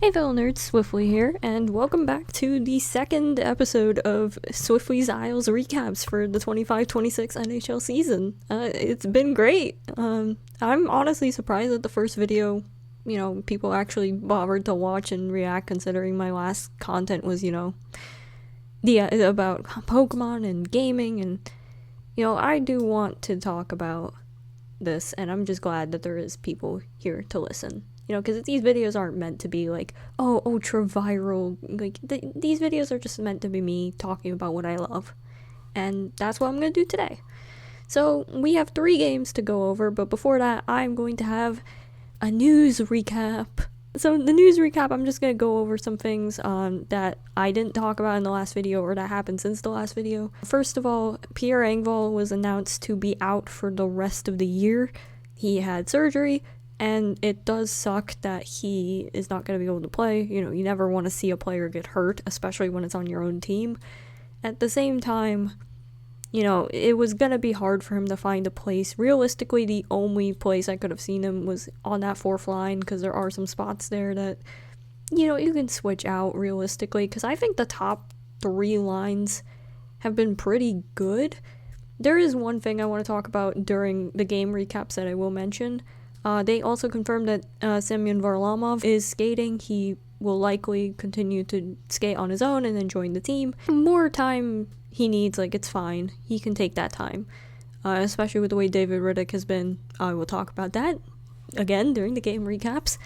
Hey fellow nerds, Swiftly here, and welcome back to the second episode of Swiftly's Isles recaps for the 25-26 NHL season. It's been great. I'm honestly surprised that the first video, people actually bothered to watch and react, considering my last content was, about Pokemon and gaming, and, I do want to talk about this, and I'm just glad that there is people here to listen. Because these videos aren't meant to be like, oh, ultra viral. These videos are just meant to be me talking about what I love. And that's what I'm going to do today. So, we have 3 games to go over, but before that, I'm going to have a news recap. So, the news recap, I'm just going to go over some things that I didn't talk about in the last video, or that happened since the last video. First of all, Pierre Engvall was announced to be out for the rest of the year. He had surgery. And it does suck that he is not going to be able to play. You never want to see a player get hurt, especially when it's on your own team. At the same time, it was going to be hard for him to find a place. Realistically, the only place I could have seen him was on that 4th line, because there are some spots there that, you can switch out realistically. Because I think the top 3 lines have been pretty good. There is one thing I want to talk about during the game recaps that I will mention. They also confirmed that Semyon Varlamov is skating. He will likely continue to skate on his own and then join the team. More time he needs, it's fine. He can take that time. Especially with the way David Riddick has been. I will talk about that again during the game recaps.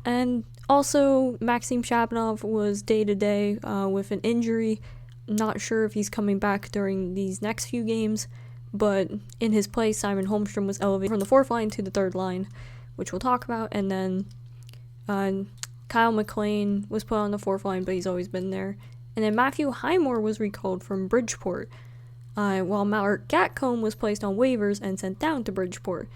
And also, Maxim Shabnov was day-to-day with an injury. Not sure if he's coming back during these next few games. But in his place, Simon Holmstrom was elevated from the 4th line to the 3rd line, which we'll talk about. And then Kyle McLean was put on the 4th line, but he's always been there. And then Matthew Highmore was recalled from Bridgeport, while Mark Gatcombe was placed on waivers and sent down to Bridgeport.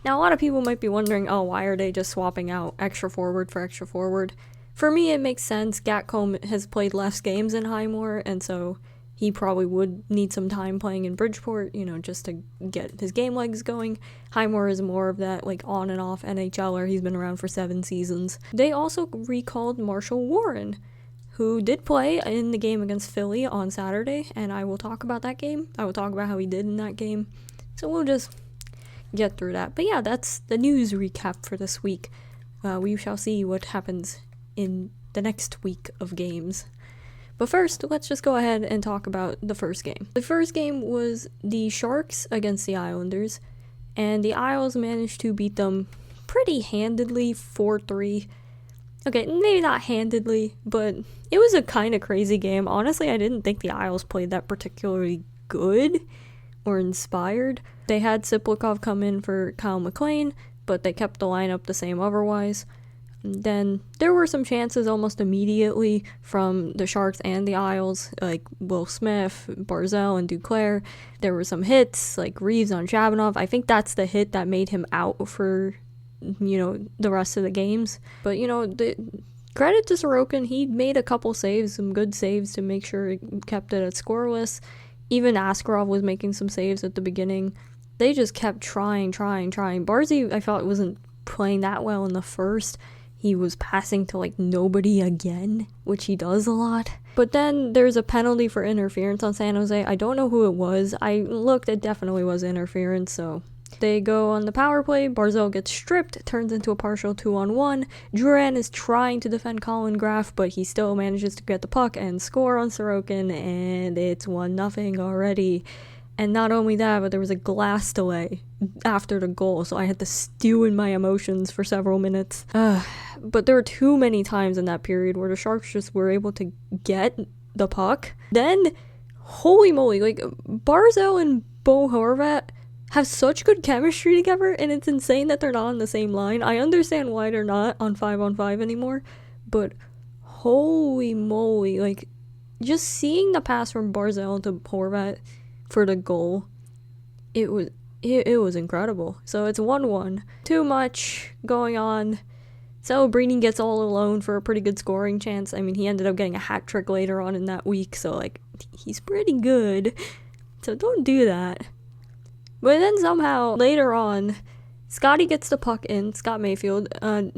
Now, a lot of people might be wondering, why are they just swapping out extra forward for extra forward? For me, it makes sense. Gatcombe has played less games than Highmore, and so he probably would need some time playing in Bridgeport, just to get his game legs going. Highmore is more of that, on and off NHLer. He's been around for 7 seasons. They also recalled Marshall Warren, who did play in the game against Philly on Saturday, and I will talk about that game. I will talk about how he did in that game. So we'll just get through that. But yeah, that's the news recap for this week. We shall see what happens in the next week of games. But first, let's just go ahead and talk about the first game. The first game was the Sharks against the Islanders, and the Isles managed to beat them pretty handedly, 4-3. Okay, maybe not handedly, but it was a kind of crazy game. Honestly, I didn't think the Isles played that particularly good or inspired. They had Siplikov come in for Kyle McLean, but they kept the lineup the same otherwise. Then there were some chances almost immediately from the Sharks and the Isles, like Will Smith, Barzal, and Duclair. There were some hits, like Reeves on Shabanov. I think that's the hit that made him out for, the rest of the games. But, the credit to Sorokin, he made a couple saves, some good saves to make sure it kept it at scoreless. Even Askarov was making some saves at the beginning. They just kept trying. Barzy, I felt, wasn't playing that well in the first. He was passing to nobody again, which he does a lot. But then there's a penalty for interference on San Jose. I don't know who it was. I looked, it definitely was interference, so they go on the power play. Barzal gets stripped, turns into a partial 2-on-1. Duran is trying to defend Colin Graf, but he still manages to get the puck and score on Sorokin, and it's 1-0 already. And not only that, but there was a glass delay after the goal, so I had to stew in my emotions for several minutes. But there were too many times in that period where the Sharks just were able to get the puck. Then, holy moly, Barzal and Bo Horvat have such good chemistry together, and it's insane that they're not on the same line. I understand why they're not on 5-on-5 anymore, but holy moly, just seeing the pass from Barzal to Horvat for the goal, it was incredible. So it's 1-1. Too much going on. Celebrini gets all alone for a pretty good scoring chance. I mean, he ended up getting a hat trick later on in that week, so he's pretty good. So don't do that. But then somehow later on, Scotty gets the puck in, Scott Mayfield.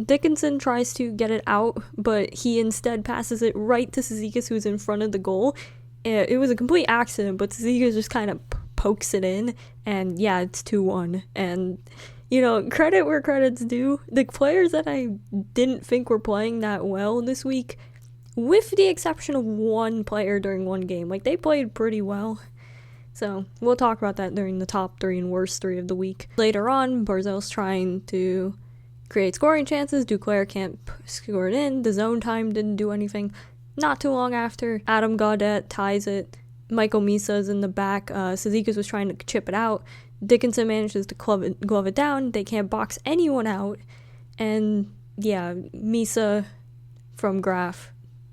Dickinson tries to get it out, but he instead passes it right to Cizikas, who's in front of the goal. It was a complete accident, but Cizikas just kind of pokes it in, and yeah, it's 2-1. And, you know, credit where credit's due. The players that I didn't think were playing that well this week, with the exception of one player during one game, like, they played pretty well. So we'll talk about that during the top 3 and worst 3 of the week. Later on, Barzell's trying to create scoring chances. Duclair can't score it in. The zone time didn't do anything. Not too long after, Adam Gaudette ties it. Michael Misa's in the back. Cizikas was trying to chip it out. Dickinson manages to glove it down. They can't box anyone out. And yeah, Misa from Graf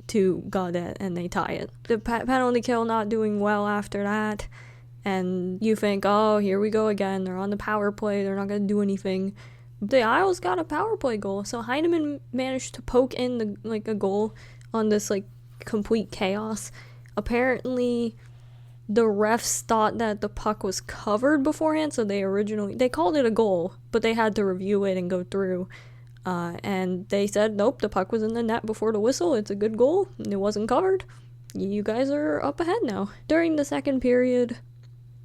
to Gaudette, and they tie it. The penalty kill not doing well after that. And you think, oh, here we go again. They're on the power play. They're not going to do anything. The Isles got a power play goal. So Heineman managed to poke in a goal on this complete chaos. Apparently, the refs thought that the puck was covered beforehand. So they called it a goal, but they had to review it and go through. And they said, nope, the puck was in the net before the whistle. It's a good goal. It wasn't covered. You guys are up ahead now. During the second period,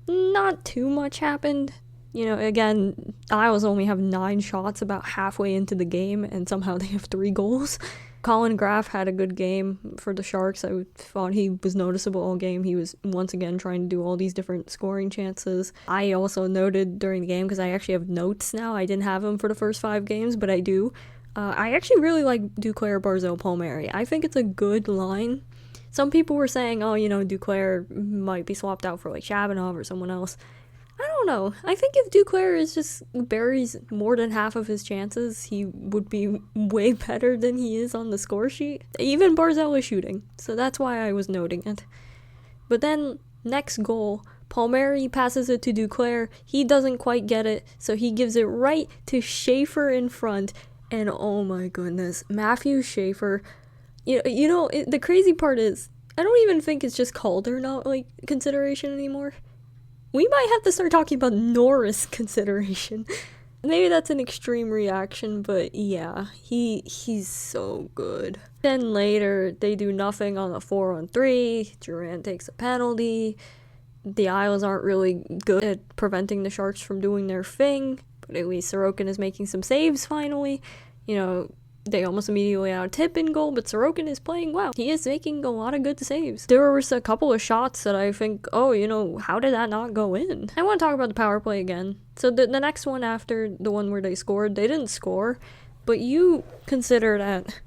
not too much happened. You know, again, Isles only have 9 shots about halfway into the game, and somehow they have 3 goals. Colin Graf had a good game for the Sharks. I thought he was noticeable all game. He was once again trying to do all these different scoring chances. I also noted during the game, because I actually have notes now. I didn't have them for the first 5 games, but I do. I actually really like Duclair, Barzell, Palmieri. I think it's a good line. Some people were saying, oh, you know, Duclair might be swapped out for Shabanov or someone else. I don't know. I think if Duclair just buries more than half of his chances, he would be way better than he is on the score sheet. Even Barzell is shooting, so that's why I was noting it. But then, next goal, Palmieri passes it to Duclair. He doesn't quite get it, so he gives it right to Schaefer in front. And oh my goodness, Matthew Schaefer. The crazy part is, I don't even think it's just Calder not consideration anymore. We might have to start talking about Norris consideration. Maybe that's an extreme reaction, but yeah, he's so good. Then later, they do nothing on a 4-on-3. Durant takes a penalty. The Isles aren't really good at preventing the Sharks from doing their thing, but at least Sorokin is making some saves finally. You know, they almost immediately out tip in goal, but Sorokin is playing well. He is making a lot of good saves. There was a couple of shots that I think, oh, you know, how did that not go in? I want to talk about the power play again. So the next one after the one where they scored, they didn't score, but you consider that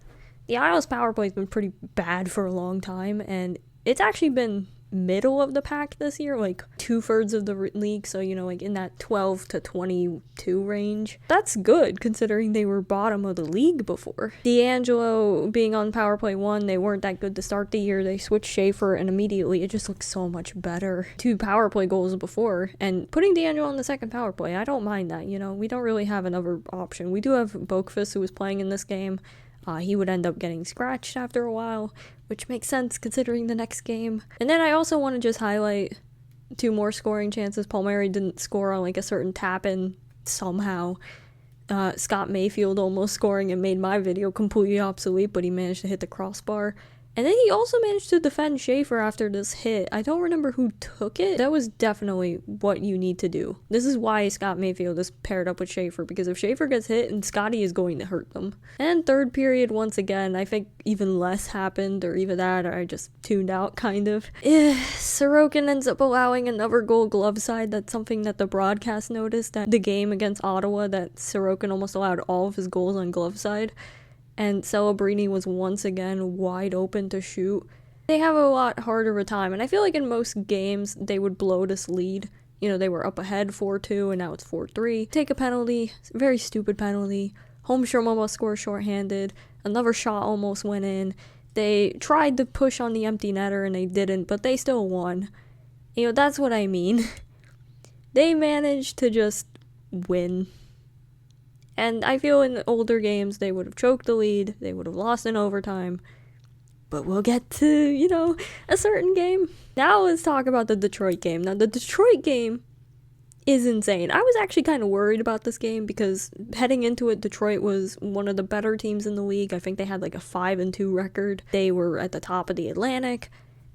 the Isles power play has been pretty bad for a long time, and it's actually been middle of the pack this year, 2/3 of the league, so in that 12 to 22 range. That's good considering they were bottom of the league before. D'Angelo being on power play 1, they weren't that good to start the year. They switched Schaefer and immediately it just looks so much better. 2 power play goals before, and putting D'Angelo on the second power play, I don't mind that. We don't really have another option. We do have Boakfus, who was playing in this game. He would end up getting scratched after a while, which makes sense considering the next game. And then I also want to just highlight 2 more scoring chances. Palmieri didn't score on a certain tap-in somehow. Scott Mayfield almost scoring and made my video completely obsolete, but he managed to hit the crossbar. And then he also managed to defend Schaefer after this hit. I don't remember who took it. That was definitely what you need to do. This is why Scott Mayfield is paired up with Schaefer, because if Schaefer gets hit, and Scotty is going to hurt them. And third period, once again, I think even less happened, or either that, or I just tuned out, kind of. Sorokin ends up allowing another goal glove side. That's something that the broadcast noticed, that the game against Ottawa, that Sorokin almost allowed all of his goals on glove side. And Celebrini was once again wide open to shoot. They have a lot harder of a time, and I feel like in most games they would blow this lead. They were up ahead 4-2, and now it's 4-3. Take a penalty, very stupid penalty. Holmstrom almost scored shorthanded. Another shot almost went in. They tried to push on the empty netter, and they didn't, but they still won. That's what I mean. They managed to just win. And I feel in the older games, they would have choked the lead, they would have lost in overtime. But we'll get to, a certain game. Now let's talk about the Detroit game. Now, the Detroit game, is insane. I was actually kind of worried about this game because heading into it, Detroit was one of the better teams in the league. I think they had like a 5-2 record. They were at the top of the Atlantic.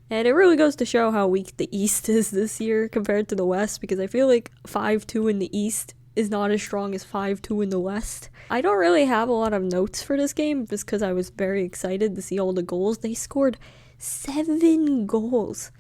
And it really goes to show how weak the East is this year compared to the West, because I feel like 5-2 in the East is not as strong as 5-2 in the West. I don't really have a lot of notes for this game just because I was very excited to see all the goals. They scored 7 goals.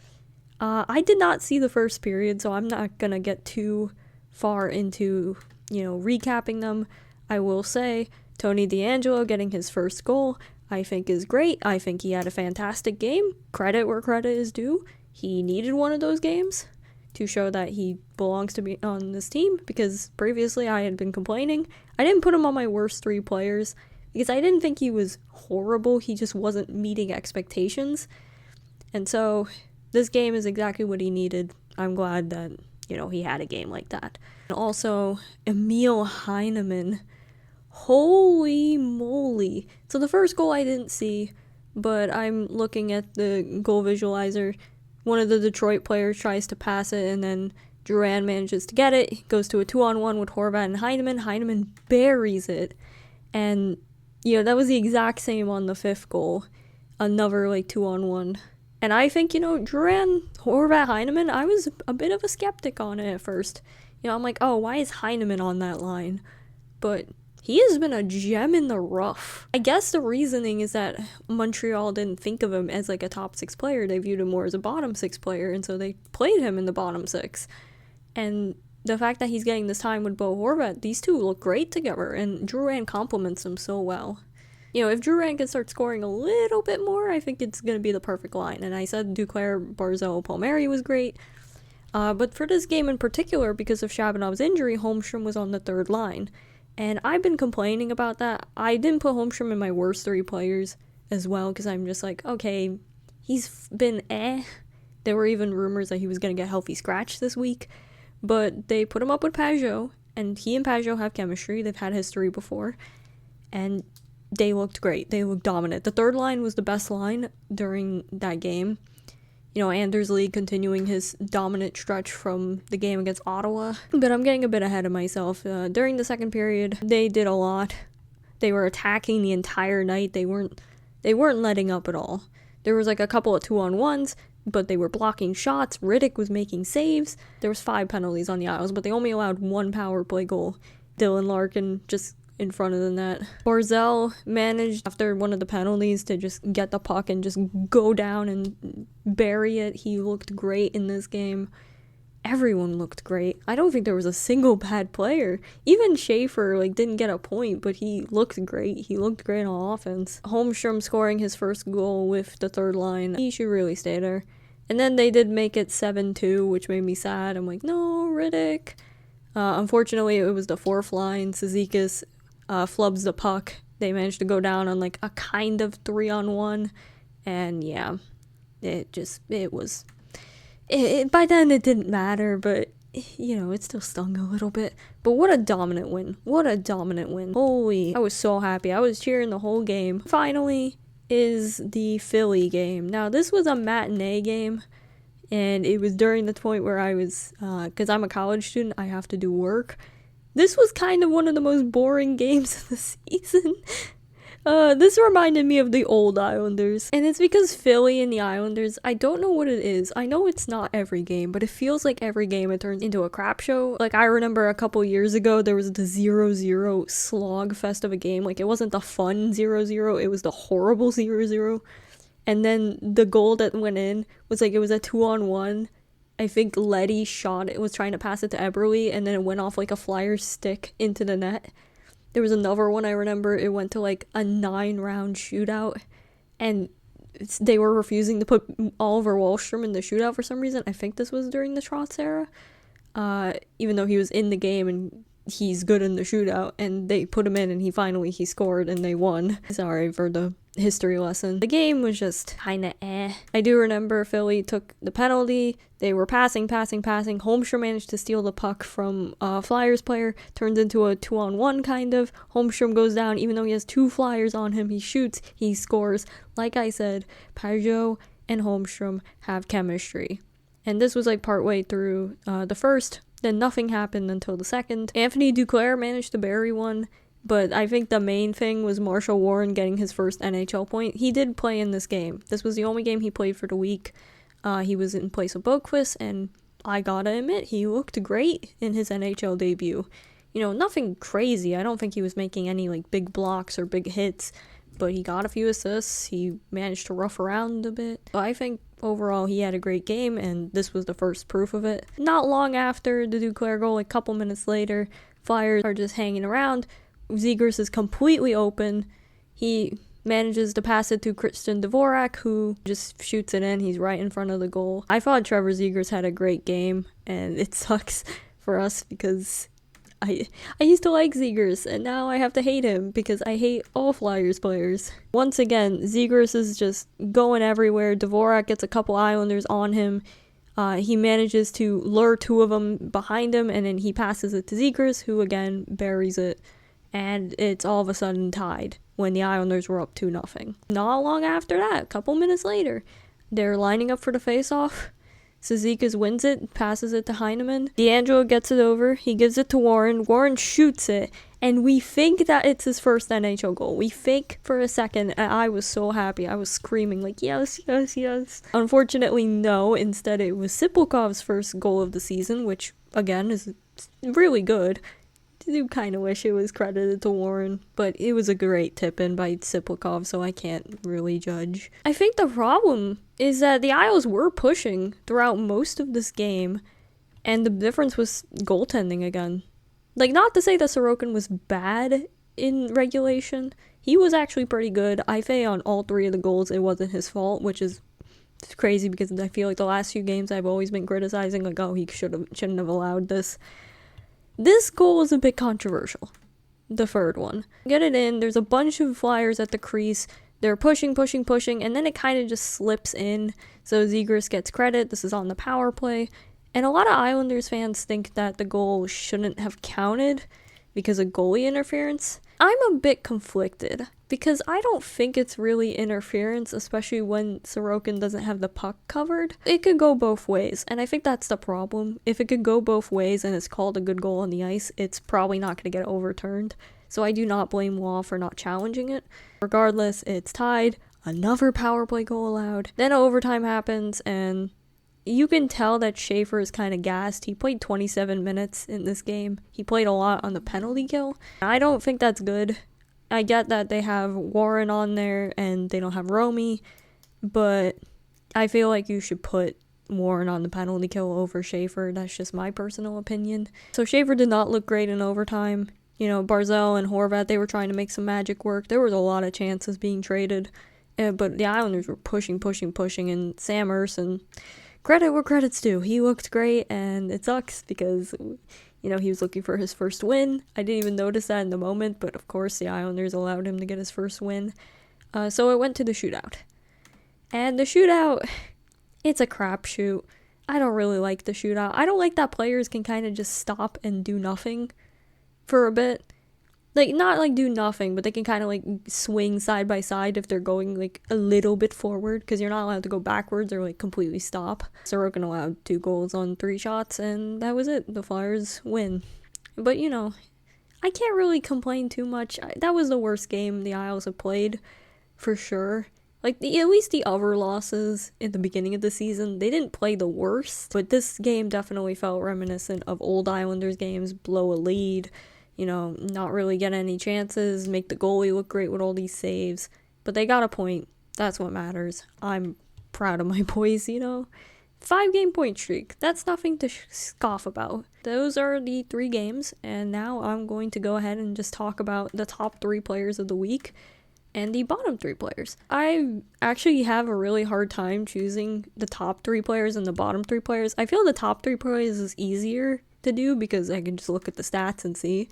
I did not see the first period, so I'm not gonna get too far into, recapping them. I will say Tony D'Angelo getting his first goal, I think is great. I think he had a fantastic game. Credit where credit is due. He needed one of those games to show that he belongs to be on this team, because previously I had been complaining. I didn't put him on my worst 3 players because I didn't think he was horrible. He just wasn't meeting expectations. And so this game is exactly what he needed. I'm glad that, he had a game like that. And also, Emil Heineman. Holy moly. So the first goal I didn't see, but I'm looking at the goal visualizer. One of the Detroit players tries to pass it, and then Duran manages to get it. He goes to a 2-on-1 with Horvat and Heineman. Heineman buries it. And, that was the exact same on the 5th goal. Another, 2-on-1. And I think, Duran, Horvat, Heineman, I was a bit of a skeptic on it at first. I'm like, oh, why is Heineman on that line? But he has been a gem in the rough. I guess the reasoning is that Montreal didn't think of him as a top 6 player. They viewed him more as a bottom 6 player, and so they played him in the bottom 6. And the fact that he's getting this time with Bo Horvat, these two look great together, and Duran complements him so well. If Duran can start scoring a little bit more, I think it's going to be the perfect line. And I said Duclair, Barzal, Palmieri was great. But for this game in particular, because of Shabanov's injury, Holmstrom was on the 3rd line. And I've been complaining about that. I didn't put Holmstrom in my worst 3 players as well, because I'm just like, okay, he's been There were even rumors that he was going to get healthy scratch this week. But they put him up with Pajot, and he and Pajot have chemistry. They've had history before. And they looked great. They looked dominant. The 3rd line was the best line during that game. Anders Lee continuing his dominant stretch from the game against Ottawa. But I'm getting a bit ahead of myself. During the 2nd period, they did a lot. They were attacking the entire night. They weren't letting up at all. There was a couple of 2-on-1s, but they were blocking shots. Riddick was making saves. There was 5 penalties on the Isles, but they only allowed 1 power play goal. Dylan Larkin just in front of the net. Barzal managed, after one of the penalties, to just get the puck and just go down and bury it. He looked great in this game. Everyone looked great. I don't think there was a single bad player. Even Schaefer, didn't get a point, but he looked great. He looked great on offense. Holmstrom scoring his first goal with the 3rd line. He should really stay there. And then they did make it 7-2, which made me sad. I'm like, no, Riddick. Unfortunately, it was the 4th line. Cizikas flubs the puck. They managed to go down on a kind of 3-on-1, and yeah, by then it didn't matter, but it still stung a little bit. But what a dominant win. Holy, I was so happy. I was cheering the whole game. Finally is the Philly game. Now, this was a matinee game, and it was during the point where I was, because I'm a college student, I have to do work. This was kind of one of the most boring games of the season. This reminded me of the old Islanders. And it's because Philly and the Islanders, I don't know what it is. I know it's not every game, but it feels like every game it turns into a crap show. I remember a couple years ago, there was the 0-0 slog fest of a game. It wasn't the fun 0-0, it was the horrible 0-0. And then the goal that went in was it was a 2-on-1. I think Letty shot it, was trying to pass it to Eberle, and then it went off a Flyers stick into the net. There was another one I remember, it went to a 9-round shootout, and they were refusing to put Oliver Wahlstrom in the shootout for some reason. I think this was during the Trotz era, even though he was in the game and he's good in the shootout, and they put him in and he scored and they won. Sorry for the history lesson. The game was just kinda I do remember Philly took the penalty. They were passing. Holmstrom managed to steal the puck from a Flyers player. Turns into a 2-on-1 kind of. Holmstrom goes down. Even though he has 2 Flyers on him, he shoots. He scores. Like I said, Pajot and Holmstrom have chemistry. And this was partway through the first. Then nothing happened until the second. Anthony Duclair managed to bury one, but I think the main thing was Marshall Warren getting his first NHL point. He did play in this game. This was the only game he played for the week. He was in place of Boqvist, and I gotta admit, he looked great in his NHL debut. You know, nothing crazy. I don't think he was making any, like, big blocks or big hits, but he got a few assists. He managed to rough around a bit. I think overall he had a great game, and this was the first proof of it. Not long after the Duclair goal, like a couple minutes later, Flyers are just hanging around. Zegras is completely open. He manages to pass it to Christian Dvorak, who just shoots it in. He's right in front of the goal. I thought Trevor Zegras had a great game, and it sucks for us because I used to like Zegras, and now I have to hate him because I hate all Flyers players. Once again, Zegras is just going everywhere. Dvorak gets a couple Islanders on him. He manages to lure two of them behind him, and then he passes it to Zegras, who again buries it. And it's all of a sudden tied when the Islanders were up 2-0. Not long after that, a couple minutes later, they're lining up for the face-off. Cizikas wins it, passes it to Heineman. D'Angelo gets it over. He gives it to Warren. Warren shoots it, and we think that it's his first NHL goal. We think for a second, and I was so happy. I was screaming like, yes, yes, yes. Unfortunately, no. Instead, it was Sipulkov's first goal of the season, which, again, is really good. I do kind of wish it was credited to Warren, but it was a great tip-in by Sipulkov, so I can't really judge. I think the problem is that the Isles were pushing throughout most of this game, and the difference was goaltending again. Like, not to say that Sorokin was bad in regulation. He was actually pretty good. I say on all three of the goals it wasn't his fault, which is crazy because I feel like the last few games I've always been criticizing, like, oh, he shouldn't have allowed this. This goal was a bit controversial, the third one. Get it in, there's a bunch of Flyers at the crease, they're pushing, and then it kind of just slips in, so Zegras gets credit. This is on the power play, and a lot of Islanders fans think that the goal shouldn't have counted because of goalie interference. I'm a bit conflicted, because I don't think it's really interference, especially when Sorokin doesn't have the puck covered. It could go both ways, and I think that's the problem. If it could go both ways and it's called a good goal on the ice, it's probably not going to get overturned. So I do not blame Wall for not challenging it. Regardless, it's tied. Another power play goal allowed. Then overtime happens, and you can tell that Schaefer is kind of gassed. He played 27 minutes in this game. He played a lot on the penalty kill. I don't think that's good. I get that they have Warren on there and they don't have Romy, but I feel like you should put Warren on the penalty kill over Schaefer. That's just my personal opinion. So Schaefer did not look great in overtime. You know, Barzal and Horvat, they were trying to make some magic work. There was a lot of chances being traded, but the Islanders were pushing, and Sam Ersson, credit where credit's due. He looked great, and it sucks because, you know, he was looking for his first win. I didn't even notice that in the moment, but of course the Islanders allowed him to get his first win. So it went to the shootout. And the shootout, it's a crapshoot. I don't really like the shootout. I don't like that players can kind of just stop and do nothing for a bit. Like, not like do nothing, but they can kind of like swing side by side if they're going like a little bit forward, because you're not allowed to go backwards or like completely stop. Sorokin allowed 2 goals on 3 shots, and that was it. The Flyers win. But, you know, I can't really complain too much. That was the worst game the Isles have played, for sure. Like, at least the other losses in the beginning of the season, they didn't play the worst, but this game definitely felt reminiscent of old Islanders games, blow a lead, you know, not really get any chances, make the goalie look great with all these saves. But they got a point. That's what matters. I'm proud of my boys, you know. 5-game point streak. That's nothing to scoff about. Those are the 3 games, and now I'm going to go ahead and just talk about the top 3 players of the week and the bottom 3 players. I actually have a really hard time choosing the top 3 players and the bottom 3 players. I feel the top 3 players is easier to do because I can just look at the stats and see.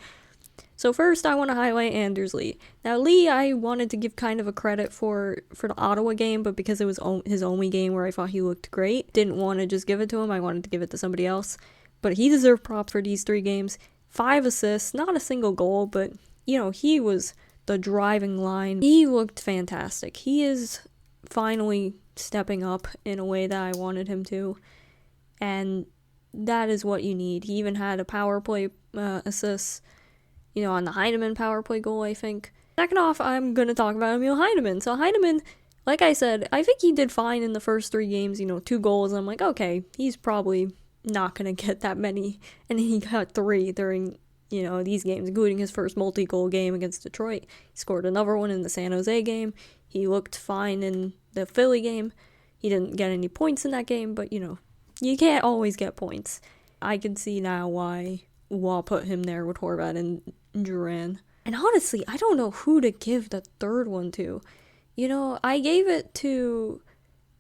So first, I want to highlight Anders Lee. Now, Lee, I wanted to give kind of a credit for the Ottawa game, but because it was his only game where I thought he looked great, didn't want to just give it to him. I wanted to give it to somebody else. But he deserved props for these 3 games. 5 assists, not a single goal, but, you know, he was the driving line. He looked fantastic. He is finally stepping up in a way that I wanted him to. And that is what you need. He even had a power play assist, on the Heinemann power play goal, I think. Second off, I'm going to talk about Emil Heinemann. So Heinemann, like I said, I think he did fine in the first 3 games, 2 goals. I'm like, okay, he's probably not going to get that many. And he got 3 during, these games, including his first multi-goal game against Detroit. He scored another one in the San Jose game. He looked fine in the Philly game. He didn't get any points in that game, but, you can't always get points. I can see now why Wall put him there with Horvat and Duran. And honestly, I don't know who to give the third one to. I gave it to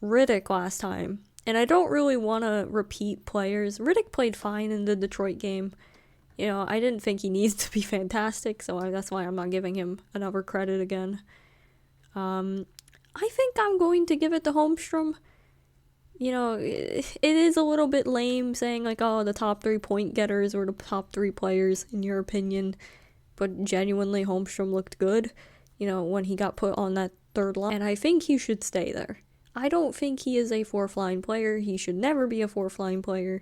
Riddick last time, and I don't really want to repeat players. Riddick played fine in the Detroit game. I didn't think he needs to be fantastic, so that's why I'm not giving him another credit again. I think I'm going to give it to Holmstrom. It is a little bit lame saying, like, oh, the top 3 point getters or the top 3 players, in your opinion. But genuinely, Holmstrom looked good, when he got put on that third line. And I think he should stay there. I don't think he is a 4th line player. He should never be a 4th line player.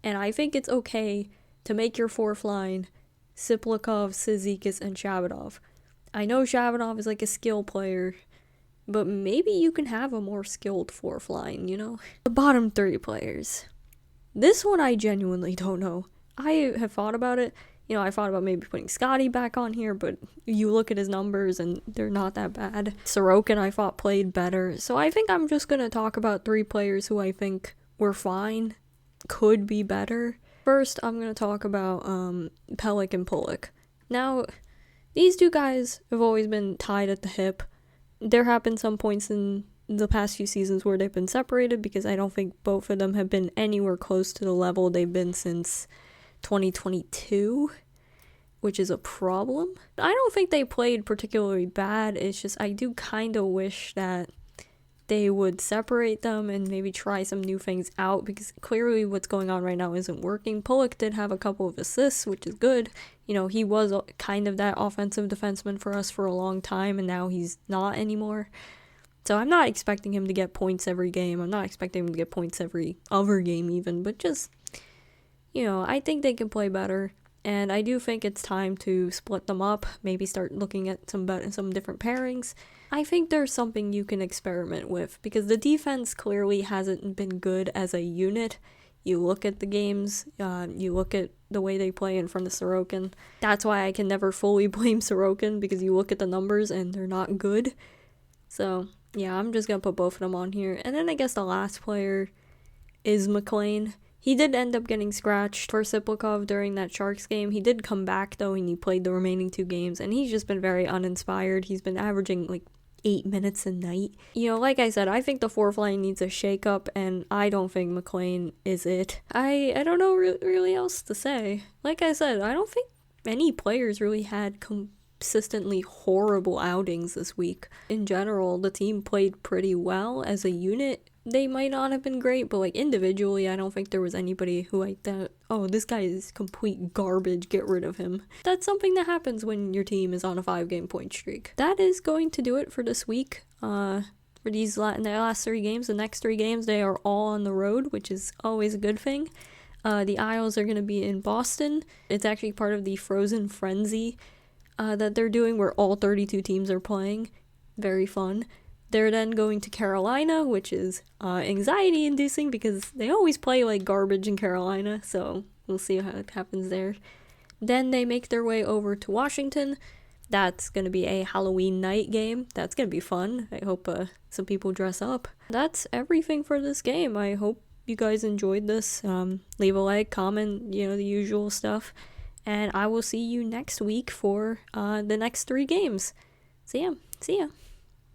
And I think it's okay to make your 4th line Siplikov, Cizikas, and Shabadov. I know Shabadov is like a skill player, but maybe you can have a more skilled 4th line, The bottom 3 players. This one I genuinely don't know. I have thought about it. I thought about maybe putting Scotty back on here, but you look at his numbers and they're not that bad. Sorokin, I thought, played better. So I think I'm just going to talk about 3 players who I think were fine, could be better. First, I'm going to talk about Pelech and Pulick. Now, these 2 guys have always been tied at the hip. There have been some points in the past few seasons where they've been separated because I don't think both of them have been anywhere close to the level they've been since 2022, which is a problem. I don't think they played particularly bad. It's just I do kind of wish that they would separate them and maybe try some new things out, because clearly what's going on right now isn't working. Pulick did have a couple of assists, which is good. He was kind of that offensive defenseman for us for a long time, and now he's not anymore. So I'm not expecting him to get points every game. I'm not expecting him to get points every other game even, but just, I think they can play better. And I do think it's time to split them up, maybe start looking at some different pairings. I think there's something you can experiment with, because the defense clearly hasn't been good as a unit. You look at the games, you look at the way they play in front of Sorokin. That's why I can never fully blame Sorokin, because you look at the numbers and they're not good. So, yeah, I'm just going to put both of them on here. And then I guess the last player is McLean. He did end up getting scratched for Siplikov during that Sharks game. He did come back, though, and he played the remaining 2 games, and he's just been very uninspired. He's been averaging, 8 minutes a night. Like I said, I think the 4th line needs a shakeup, and I don't think McLean is it. I don't know really else to say. Like I said, I don't think any players really had consistently horrible outings this week. In general, the team played pretty well as a unit. They might not have been great, but individually, I don't think there was anybody who I thought, oh, this guy is complete garbage, get rid of him. That's something that happens when your team is on a 5-game point streak. That is going to do it for this week. For these the last 3 games, the next 3 games, they are all on the road, which is always a good thing. The Isles are going to be in Boston. It's actually part of the Frozen Frenzy that they're doing, where all 32 teams are playing. Very fun. They're then going to Carolina, which is anxiety-inducing because they always play like garbage in Carolina, so we'll see how it happens there. Then they make their way over to Washington. That's going to be a Halloween night game. That's going to be fun. I hope some people dress up. That's everything for this game. I hope you guys enjoyed this. Leave a like, comment, the usual stuff. And I will see you next week for the next 3 games. See ya.